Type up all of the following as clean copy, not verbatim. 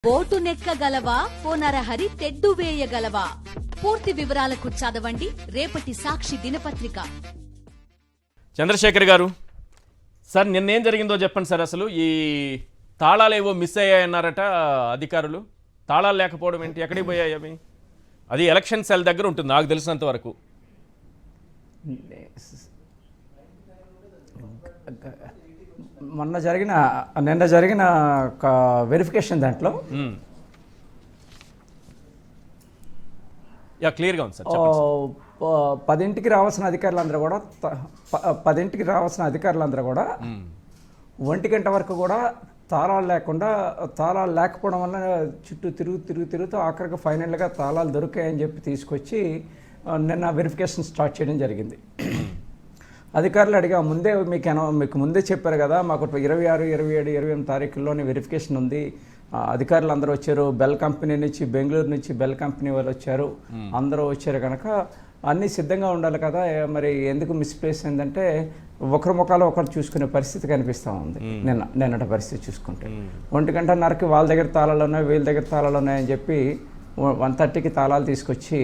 Vote నెక్కగలవా పోనరహరి తెడ్డు వేయగలవా? పూర్తి వివరాలకు చదవండి రేపటి సాక్షి దినపత్రిక. చంద్రశేఖర్ గారు, సార్ నిన్నేం జరిగిందో చెప్పండి సార్. అసలు ఈ తాళాలు ఏవో మిస్ అయ్యాయన్నారట అధికారులు. తాళాలు లేకపోవడం ఏంటి? ఎక్కడికి పోయాయి అవి? అది ఎలక్షన్ సెల్ దగ్గర ఉంటుంది నాకు తెలిసినంత వరకు. నిన్న జరిగిన వెరిఫికేషన్ దాంట్లో క్లియర్గా ఉంది సార్. 10ంటికి రావాల్సిన అధికారులందరూ కూడా 10ంటికి రావాల్సిన అధికారులందరూ కూడా 1 గంట వరకు కూడా తాళాలు లేకపోవడం వల్ల చుట్టూ తిరుగుతూ ఆఖరికి ఫైనల్గా తాళాలు దొరికాయని చెప్పి తీసుకొచ్చి నిన్న వెరిఫికేషన్ స్టార్ట్ చేయడం జరిగింది. అధికారులు అడిగా ముందే మీకు ముందే చెప్పారు కదా, మాకు 26, 27, 28 తారీఖుల్లోనే వెరిఫికేషన్ ఉంది. అధికారులు అందరూ వచ్చారు, బెల్ కంపెనీ నుంచి, బెంగళూరు నుంచి బెల్ కంపెనీ వాళ్ళు వచ్చారు, అందరూ వచ్చారు కనుక అన్నీ సిద్ధంగా ఉండాలి కదా, మరి ఎందుకు మిస్ప్లేస్ అయిందంటే ఒకరి ముఖాలు ఒకరు చూసుకునే పరిస్థితి కనిపిస్తూ ఉంది. నిన్నటి పరిస్థితి చూసుకుంటే 1:30కి వాళ్ళ దగ్గర తాళాలు ఉన్నాయి, వీళ్ళ దగ్గర తాళాలు ఉన్నాయని చెప్పి 1:30కి తాళాలు తీసుకొచ్చి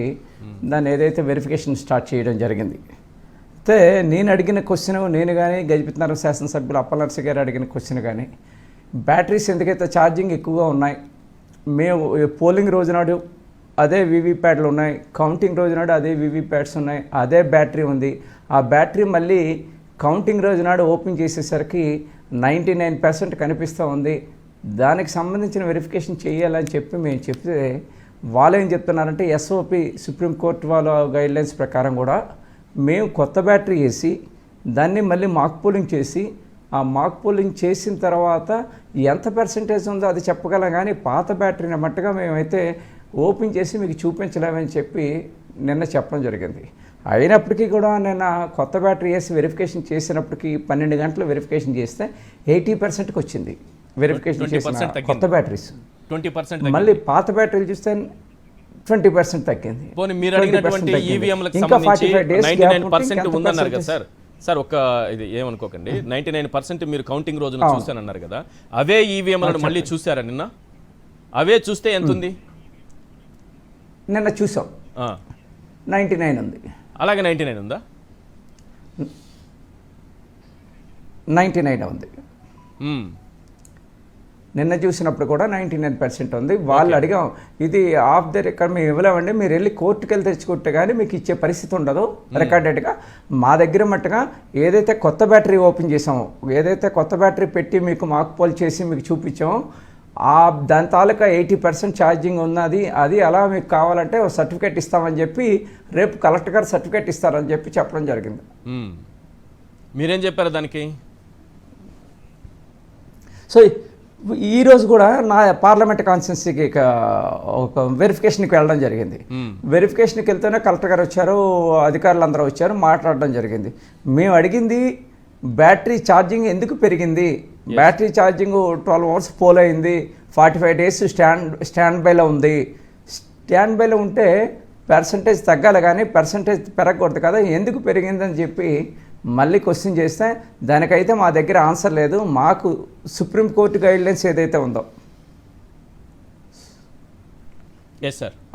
దాన్ని ఏదైతే వెరిఫికేషన్ స్టార్ట్ చేయడం జరిగింది. అయితే నేను అడిగిన క్వశ్చన్, నేను కానీ గజపతినగరం శాసనసభ్యులు అప్పలనరసి గారు అడిగిన క్వశ్చన్ కానీ, బ్యాటరీస్ ఎందుకైతే ఛార్జింగ్ ఎక్కువగా ఉన్నాయి, మేము పోలింగ్ రోజు నాడు అదే వీవీప్యాడ్లు ఉన్నాయి, కౌంటింగ్ రోజు నాడు అదే వీవీప్యాడ్స్ ఉన్నాయి, అదే బ్యాటరీ ఉంది, ఆ బ్యాటరీ మళ్ళీ కౌంటింగ్ రోజు నాడు ఓపెన్ చేసేసరికి 99% కనిపిస్తూ ఉంది, దానికి సంబంధించిన వెరిఫికేషన్ చేయాలని చెప్పి మేము చెప్తే వాళ్ళు ఏం చెప్తున్నారంటే ఎస్ఓపి సుప్రీంకోర్టు వాళ్ళ గైడ్లైన్స్ ప్రకారం కూడా మేము కొత్త బ్యాటరీ వేసి దాన్ని మళ్ళీ మాక్ పోలింగ్ చేసి, ఆ మాక్ పోలింగ్ చేసిన తర్వాత ఎంత పర్సెంటేజ్ ఉందో అది చెప్పగలం, కానీ పాత బ్యాటరీని మట్టుగా మేమైతే ఓపెన్ చేసి మీకు చూపించలేమని చెప్పి నిన్న చెప్పడం జరిగింది. అయినప్పటికీ కూడా నిన్న కొత్త బ్యాటరీ వేసి వెరిఫికేషన్ చేసినప్పటికీ 12 గంటలు వెరిఫికేషన్ చేస్తే 80%కి వచ్చింది వెరిఫికేషన్ చేసిన కొత్త బ్యాటరీస్. 20% మళ్ళీ పాత బ్యాటరీలు చూస్తే 20% తగ్గింది. ఇంకా 45 days 99% ఉందన్నారు కదా సార్. సార్ ఒక ఇది ఏమనుకోకండి, 99% మీరు కౌంటింగ్ రోజున చూస్తానన్నారు కదా, అవే ఈవీఎంలను మళ్ళీ చూసారా నిన్న? అవే చూస్తే ఎంత ఉంది? నిన్న చూసాం 99 ఉంది. అలాగే 99 ఉందా? 99 ఉంది. నిన్న చూసినప్పుడు కూడా 99% ఉంది. వాళ్ళు అడిగాం, ఇది ఆఫ్ ద రికార్డ్ మేము ఇవ్వలేమండి, మీరు వెళ్ళి కోర్టుకు వెళ్ళి తెచ్చుకుంటే కానీ మీకు ఇచ్చే పరిస్థితి ఉండదు రికార్డెడ్గా. మా దగ్గర మట్టుగా ఏదైతే కొత్త బ్యాటరీ ఓపెన్ చేసామో, ఏదైతే కొత్త బ్యాటరీ పెట్టి మీకు మాక్ పోల్ చేసి మీకు చూపించామో, దాని తాలూకా 80% ఛార్జింగ్ ఉన్నది, అది అలా మీకు కావాలంటే సర్టిఫికేట్ ఇస్తామని చెప్పి రేపు కలెక్టర్ గారు సర్టిఫికేట్ ఇస్తారని చెప్పి చెప్పడం జరిగింది. మీరేం చెప్పారు దానికి? సో ఈరోజు కూడా నా పార్లమెంట్ కాన్స్టిట్యున్సీకి ఒక వెరిఫికేషన్కి వెళ్ళడం జరిగింది. వెరిఫికేషన్కి వెళ్తేనే కలెక్టర్ గారు వచ్చారు, అధికారులు అందరూ వచ్చారు, మాట్లాడడం జరిగింది. మేము అడిగింది బ్యాటరీ ఛార్జింగ్ ఎందుకు పెరిగింది, బ్యాటరీ ఛార్జింగ్ 12 hours పోల్ అయింది, 45 days స్టాండ్ బైలో ఉంది, స్టాండ్ బైలో ఉంటే పర్సంటేజ్ తగ్గాలి కానీ పర్సంటేజ్ పెరగకూడదు కదా, ఎందుకు పెరిగిందని చెప్పి మళ్ళీ క్వశ్చన్ చేస్తే దానికైతే మా దగ్గర ఆన్సర్ లేదు, మాకు సుప్రీంకోర్టు గైడ్లైన్స్ ఏదైతే ఉందో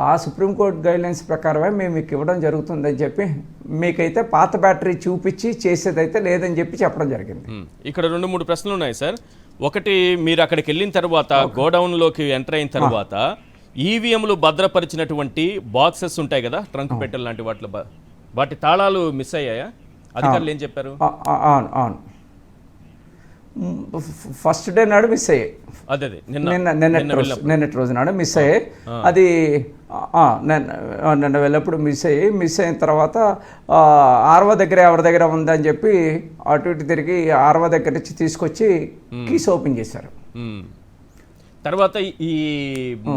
ఆ సుప్రీంకోర్టు గైడ్లైన్స్ ప్రకారమే మేము మీకు ఇవ్వడం జరుగుతుందని చెప్పి, మీకైతే పాత బ్యాటరీ చూపించి చేసేదైతే లేదని చెప్పి చెప్పడం జరిగింది. ఇక్కడ 2-3 ప్రశ్నలు ఉన్నాయి సార్. ఒకటి, మీరు అక్కడికి వెళ్ళిన తర్వాత గోడౌన్లోకి ఎంటర్ అయిన తర్వాత ఈవీఎంలు భద్రపరిచినటువంటి బాక్సెస్ ఉంటాయి కదా, ట్రంక్ పెట్టెల్ లాంటి వాటి తాళాలు మిస్ అయ్యాయా? అధికారులు ఏం చెప్పారు? అవును, ఫస్ట్ డే నాడు మిస్ అయ్యాయి. అదే నిన్నటి రోజు నాడు మిస్ అయ్యాయి. అది నిన్న వెళ్ళప్పుడు మిస్ అయిన తర్వాత ఆర్వో దగ్గర ఎవరి దగ్గర ఉందని చెప్పి అటు ఇటు తిరిగి ఆర్వో దగ్గర నుంచి తీసుకొచ్చి కీస్ ఓపెన్ చేశారు. తర్వాత ఈ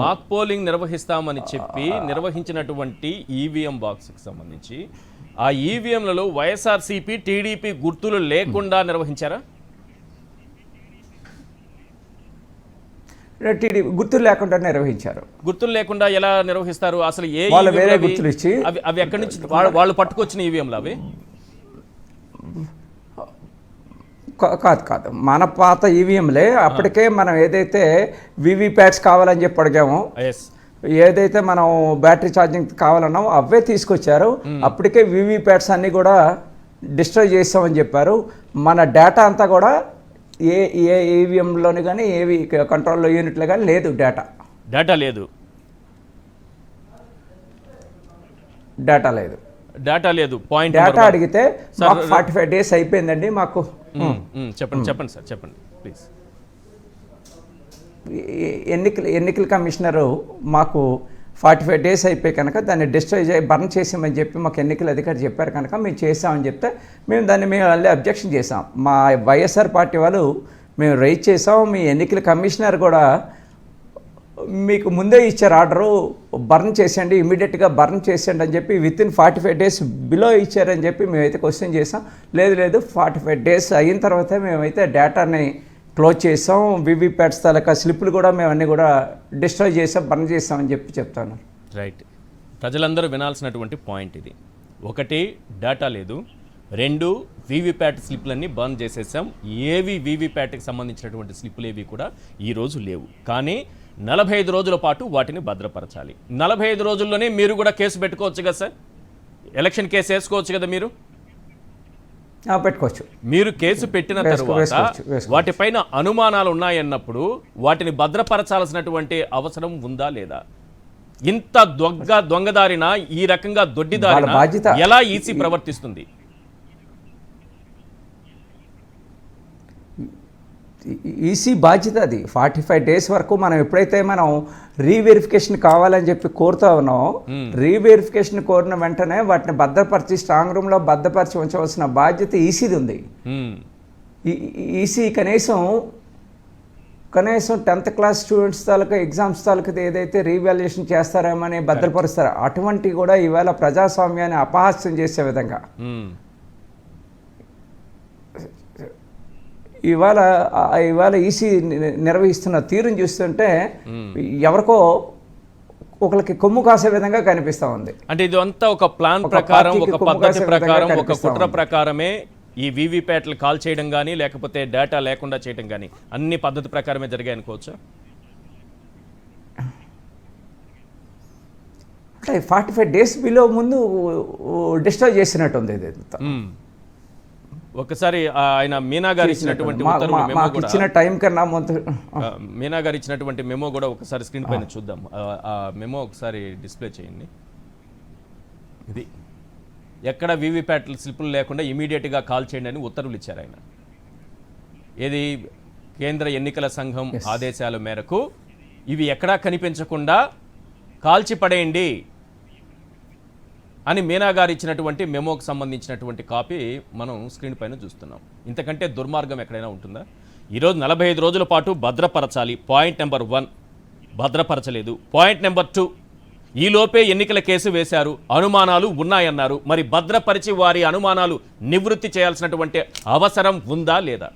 మాక్ పోలింగ్ నిర్వహిస్తామని చెప్పి నిర్వహించినటువంటి ఈవీఎం బాక్స్కి సంబంధించి ఆ ఈవీఎంలలో వైఎస్ఆర్సీపీ, టీడీపీ గుర్తులు లేకుండా నిర్వహించారా? గుర్తులు లేకుండా నిర్వహించారు. గుర్తులు లేకుండా ఎలా నిర్వహిస్తారు? అసలు వేరే గుర్తులు ఇచ్చి అవి ఎక్కడి నుంచి వాళ్ళు పట్టుకొచ్చిన ఈవీఎంలు అవి కాదు మన పాత ఈవీఎంలే అప్పటికే మనం ఏదైతే వీవీప్యాట్స్ కావాలని చెప్పి అడిగామో, ఎస్ ఏదైతే మనం బ్యాటరీ ఛార్జింగ్ కావాలన్నామో అవే తీసుకొచ్చారు. అప్పటికే వీవీప్యాట్స్ అన్నీ కూడా డిస్ట్రాయ్ చేస్తామని చెప్పారు. మన డేటా అంతా కూడా ఏ ఏ ఈవీఎంలోని కానీ ఏవి కంట్రోల్ యూనిట్లో కానీ లేదు. డేటా లేదు డేటా లేదు పాయింట్ డేటా అడిగితే మాకు 45 days అయిపోయిందండి మాకు. చెప్పండి సార్ చెప్పండి ప్లీజ్. ఎన్నికల కమిషనరు మాకు 45 days అయిపోయి కనుక దాన్ని డిస్ట్రాయ్ బర్న్ చేసామని చెప్పి మాకు ఎన్నికల అధికారి చెప్పారు కనుక మేము చేసామని చెప్తే మేము మళ్ళీ అబ్జెక్షన్ చేసాం. మా వైఎస్ఆర్ పార్టీ వాళ్ళు మేము రైజ్ చేసాం. మీ ఎన్నికల కమిషనర్ కూడా మీకు ముందే ఇచ్చారు ఆర్డరు, బర్న్ చేసేయండి, ఇమీడియట్గా బర్న్ చేసేయండి అని చెప్పి వితిన్ 45 days బిలో ఇచ్చారని చెప్పి మేమైతే క్వశ్చన్ చేసాం. లేదు 45 days అయిన తర్వాత మేమైతే డేటాని క్లోజ్ చేసాం. వీవీప్యాట్స్ తాలూకా స్లిప్లు కూడా మేము అన్నీ కూడా డిస్ట్రాయ్ చేసాం, బర్న్ చేసామని చెప్తాను. రైట్, ప్రజలందరూ వినాల్సినటువంటి పాయింట్ ఇది. ఒకటి, డేటా లేదు. 2, వీవీప్యాట్ స్లిప్లన్నీ బర్న్ చేసేసాం. ఏవి వీవీప్యాట్కి సంబంధించినటువంటి స్లిప్లు ఏవి కూడా ఈరోజు లేవు. కానీ 45 రోజుల పాటు వాటిని భద్రపరచాలి. 45 రోజుల్లోనే మీరు కూడా కేసు పెట్టుకోవచ్చు కదా సార్, ఎలక్షన్ కేసు వేసుకోవచ్చు కదా మీరు. పెట్టుకోవచ్చు. మీరు కేసు పెట్టిన తర్వాత వాటిపైన అనుమానాలు ఉన్నాయన్నప్పుడు వాటిని భద్రపరచాల్సినటువంటి అవసరం ఉందా లేదా? ఇంత దొంగదారిన ఈ రకంగా దొడ్డిదారిన ఎలా ఈసీ ప్రవర్తిస్తుంది? ఈసీ బాధ్యత అది. 45 days వరకు మనం ఎప్పుడైతే మనం రీవెరిఫికేషన్ కావాలని చెప్పి కోరుతా ఉన్నామో, రీవెరిఫికేషన్ కోరిన వెంటనే వాటిని భద్రపరిచి స్ట్రాంగ్ రూమ్లో భద్రపరిచి ఉంచవలసిన బాధ్యత ఈసీది ఉంది. ఈసీ కనీసం 10th class స్టూడెంట్స్ తాలూకా ఎగ్జామ్స్ తాలూకా ఏదైతే రీవాల్యుయేషన్ చేస్తారేమని భద్రపరుస్తారో అటువంటి కూడా ఇవాళ ప్రజాస్వామ్యాన్ని అపహాస్యం చేసే విధంగా ఇవాళ ఈసీ నిర్వహిస్తున్న తీరుని చూస్తుంటే ఎవరికో ఒకరికి కొమ్ము కాసే విధంగా కనిపిస్తూ ఉంది. అంటే ఇది అంతా ఒక ప్లాన్ ప్రకారం, ఒక పద్ధతి ప్రకారం, ఒక కుట్ర ప్రకారమే ఈ వీవీప్యాట్లు కాల్ చేయడం కానీ లేకపోతే డేటా లేకుండా చేయడం కానీ అన్ని పద్ధతి ప్రకారమే జరిగాయి అనుకోవచ్చా? అంటే 45 days బిలో ముందు డిస్ట్రాయ్ చేసినట్టుంది ఇది. ఒకసారి ఆయన మీనా గారు ఇచ్చినటువంటి ఇచ్చిన టైం కన్నా మీనా గారు ఇచ్చినటువంటి మెమో కూడా ఒకసారి స్క్రీన్ పైన చూద్దాం. ఆ మెమో ఒకసారి డిస్ప్లే చేయండి. ఇది ఎక్కడ వీవీప్యాట్ స్లిప్పులు లేకుండా ఇమీడియట్గా కాల్ చేయండి అని ఉత్తర్వులు ఇచ్చారు ఆయన. ఏది కేంద్ర ఎన్నికల సంఘం ఆదేశాల మేరకు ఇవి ఎక్కడా కనిపించకుండా కాల్చి పడేయండి అని మీనా గారు ఇచ్చినటువంటి మెమోకి సంబంధించినటువంటి కాపీ మనం స్క్రీన్ పైన చూస్తున్నాం. ఇంతకంటే దుర్మార్గం ఎక్కడైనా ఉంటుందా? ఈరోజు 45 రోజుల పాటు భద్రపరచాలి. పాయింట్ నెంబర్ 1 భద్రపరచలేదు. పాయింట్ నెంబర్ 2 ఈలోపే ఎన్నికల కేసు వేశారు, అనుమానాలు ఉన్నాయన్నారు. మరి భద్రపరిచి వారి అనుమానాలు నివృత్తి చేయాల్సినటువంటి అవసరం ఉందా లేదా?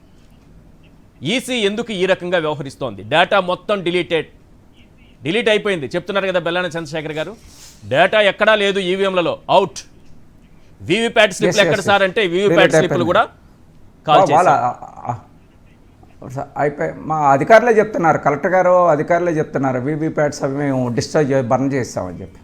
ఈసీ ఎందుకు ఈ రకంగా వ్యవహరిస్తోంది? డేటా మొత్తం డిలీట్ అయిపోయింది చెప్తున్నారు కదా బెల్లాన చంద్రశేఖర్ గారు. డేటా ఎక్కడా లేదు ఈవీఎంలలో, అవుట్. వీవీప్యాట్ స్లిప్లు ఎక్కడ సార్ అంటే వీవీప్యాట్ స్లిప్లు కూడా కాల్ చేశారు. అయిపోయి మా అధికారులే చెప్తున్నారు, కలెక్టర్ గారు అధికారులే చెప్తున్నారు వీవీప్యాట్స్ అవి మేము డిస్ట్రాయ్ బర్న్ చేస్తామని చెప్పి.